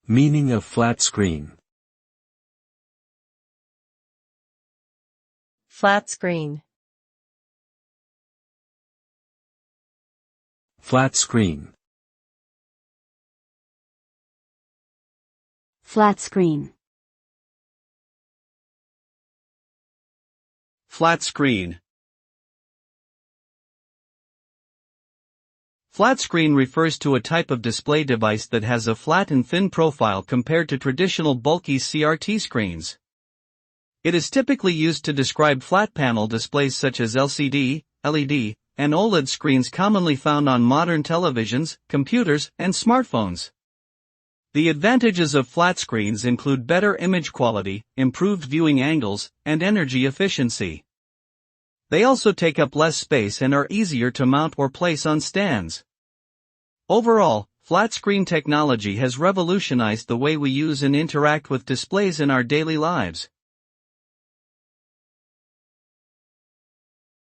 Meaning of flat screen. Flat screen. Flat screen. Flat screen. Flat screen. Flat screen refers to a type of display device that has a flat and thin profile compared to traditional bulky CRT screens. It is typically used to describe flat panel displays such as LCD, LED, and OLED screens commonly found on modern televisions, computers, and smartphones. The advantages of flat screens include better image quality, improved viewing angles, and energy efficiency. They also take up less space and are easier to mount or place on stands. Overall, flat screen technology has revolutionized the way we use and interact with displays in our daily lives.